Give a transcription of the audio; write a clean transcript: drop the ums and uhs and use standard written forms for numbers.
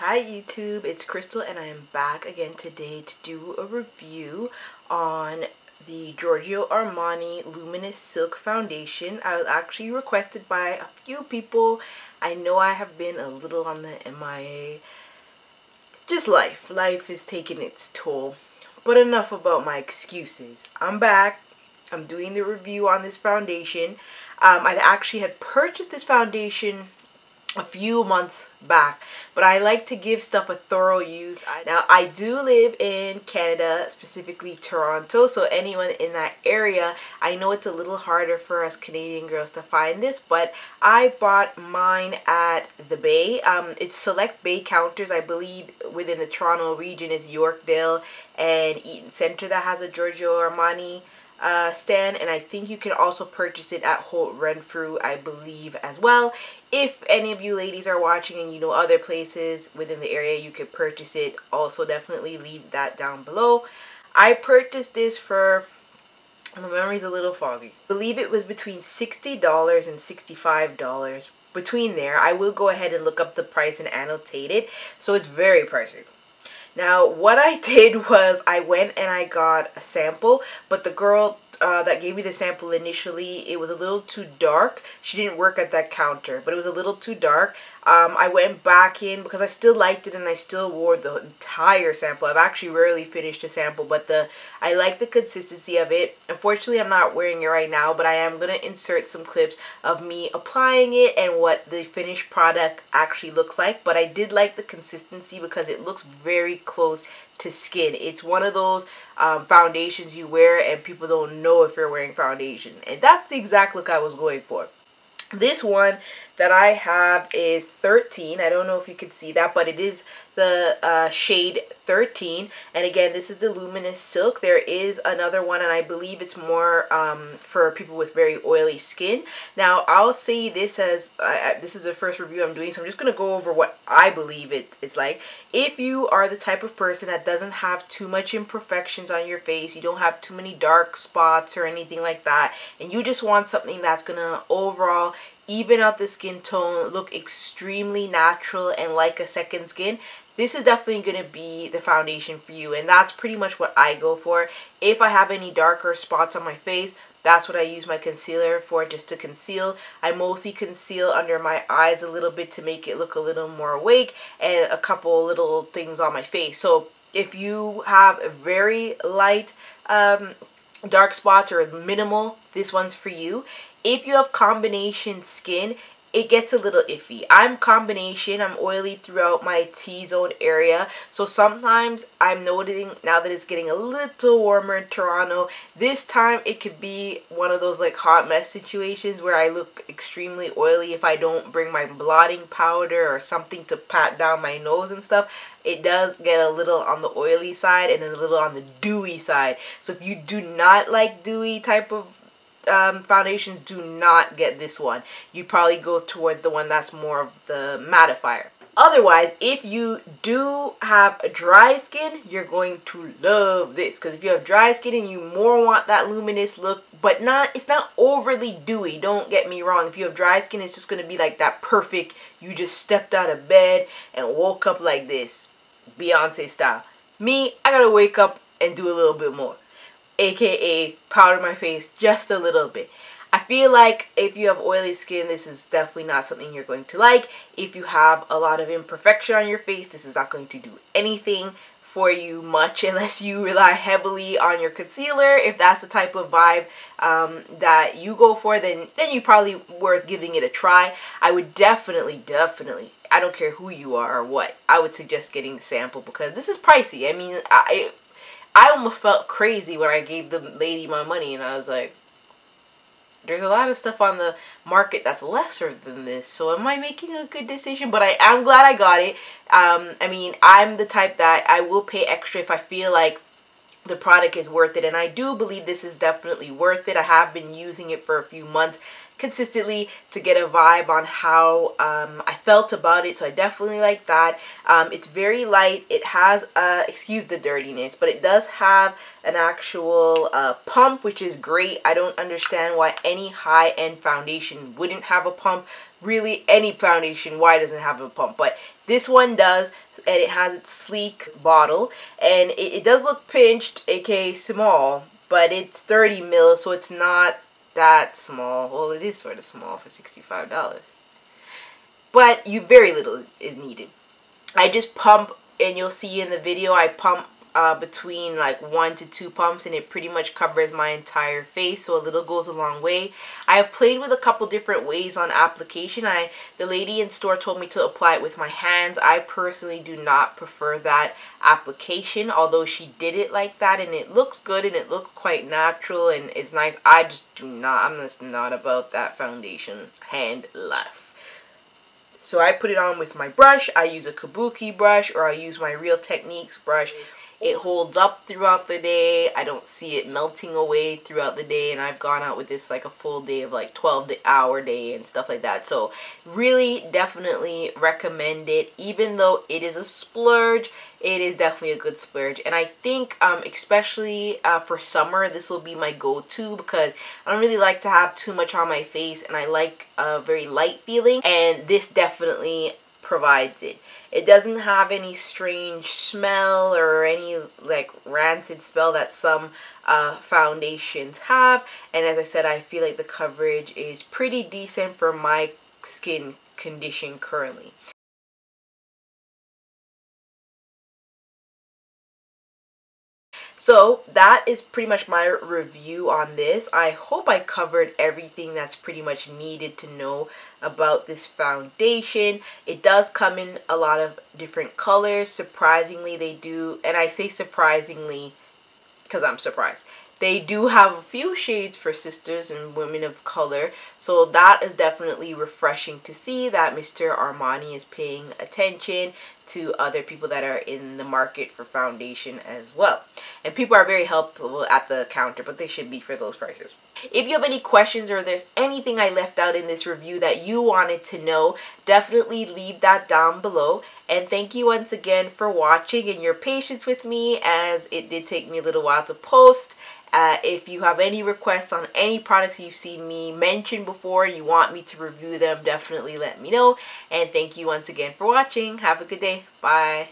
Hi YouTube, it's Crystal and I am back again today to do a review on the Giorgio Armani Luminous Silk Foundation. I was actually requested by a few people. I know I have been a little on the MIA. Just life. Life is taking its toll. But enough about my excuses. I'm back. I'm doing the review on this foundation. I actually had purchased this foundation a few months back, but I like to give stuff a thorough use. Now I do live in Canada, specifically Toronto, so anyone in that area, I know it's a little harder for us Canadian girls to find this, but I bought mine at the Bay. It's select Bay counters. I believe within the Toronto region is Yorkdale and Eaton Centre that has a Giorgio Armani stand, and I think you can also purchase it at Holt Renfrew, I believe, as well. If any of you ladies are watching and you know other places within the area you could purchase it, also definitely leave that down below. I purchased this for, my memory's a little foggy, I believe it was between $60 and $65. Between there, I will go ahead and look up the price and annotate it, so it's very pricey. Now, what I did was I went and I got a sample, but the girl that gave me the sample initially, it was a little too dark. She didn't work at that counter, but it was a little too dark. I went back in because I still liked it and I still wore the entire sample. I've actually rarely finished a sample, but I like the consistency of it. Unfortunately, I'm not wearing it right now, but I am going to insert some clips of me applying it and what the finished product actually looks like. But I did like the consistency because it looks very close to skin. It's one of those foundations you wear and people don't know if you're wearing foundation, and that's the exact look I was going for. This one that I have is 13. I don't know if you can see that, but it is the shade 13. And again, this is the Luminous Silk. There is another one, and I believe it's more for people with very oily skin. Now, I'll say this as this is the first review I'm doing, so I'm just going to go over what I believe it's like. If you are the type of person that doesn't have too much imperfections on your face, you don't have too many dark spots or anything like that, and you just want something that's going to overall even out the skin tone, look extremely natural and like a second skin, this is definitely going to be the foundation for you. And that's pretty much what I go for. If I have any darker spots on my face, that's what I use my concealer for, just to conceal. I mostly conceal under my eyes a little bit to make it look a little more awake, and a couple little things on my face. So if you have a very light dark spots or minimal, this one's for you. If you have combination skin, it gets a little iffy. I'm combination. I'm oily throughout my T-zone area. So sometimes I'm noticing now that it's getting a little warmer in Toronto, this time it could be one of those like hot mess situations where I look extremely oily if I don't bring my blotting powder or something to pat down my nose and stuff. It does get a little on the oily side and a little on the dewy side. So if you do not like dewy type of foundations, do not get this one. You probably go towards the one that's more of the mattifier. Otherwise, if you do have a dry skin, you're going to love this, because if you have dry skin and you more want that luminous look, but it's not overly dewy, don't get me wrong. If you have dry skin, it's just going to be like that perfect, you just stepped out of bed and woke up like this, Beyonce style. Me, I gotta wake up and do a little bit more, aka powder my face just a little bit. I feel like if you have oily skin, this is definitely not something you're going to like. If you have a lot of imperfection on your face, this is not going to do anything for you much unless you rely heavily on your concealer. If that's the type of vibe that you go for, then you probably worth giving it a try. I would definitely, I don't care who you are or what, I would suggest getting the sample because this is pricey. I mean, I almost felt crazy when I gave the lady my money, and I was like, there's a lot of stuff on the market that's lesser than this, so am I making a good decision? But I am glad I got it. I mean, I'm the type that I will pay extra if I feel like the product is worth it, and I do believe this is definitely worth it. I have been using it for a few months consistently to get a vibe on how I felt about it. So I definitely like that. It's very light. It has, excuse the dirtiness, but it does have an actual pump, which is great. I don't understand why any high-end foundation wouldn't have a pump. Really, any foundation, why doesn't have a pump? But this one does, and it has its sleek bottle, and it does look pinched, aka small, but it's 30 ml, so it's not that small. Well, it is sort of small for $65, but very little is needed. I just pump, and you'll see in the video I pump between like 1 to 2 pumps, and it pretty much covers my entire face, so a little goes a long way. I have played with a couple different ways on application. The lady in store told me to apply it with my hands. I personally do not prefer that application, although she did it like that, and it looks good and it looks quite natural and it's nice. I just do not, I'm just not about that foundation hand life. So I put it on with my brush. I use a kabuki brush, or I use my Real Techniques brush. It holds up throughout the day. I don't see it melting away throughout the day, and I've gone out with this like a full day of like 12-hour day and stuff like that. So really definitely recommend it. Even though it is a splurge, it is definitely a good splurge. And I think especially for summer, this will be my go-to, because I don't really like to have too much on my face, and I like a very light feeling, and this definitely provides it. It doesn't have any strange smell or any like rancid smell that some foundations have. And as I said, I feel like the coverage is pretty decent for my skin condition currently. So that is pretty much my review on this. I hope I covered everything that's pretty much needed to know about this foundation. It does come in a lot of different colors. Surprisingly, they do, and I say surprisingly because I'm surprised. They do have a few shades for sisters and women of color, so that is definitely refreshing to see that Mr. Armani is paying attention to other people that are in the market for foundation as well. And people are very helpful at the counter, but they should be for those prices. If you have any questions or there's anything I left out in this review that you wanted to know, definitely leave that down below. And thank you once again for watching and your patience with me, as it did take me a little while to post. If you have any requests on any products you've seen me mention before, you want me to review them, definitely let me know. And thank you once again for watching. Have a good day. Bye.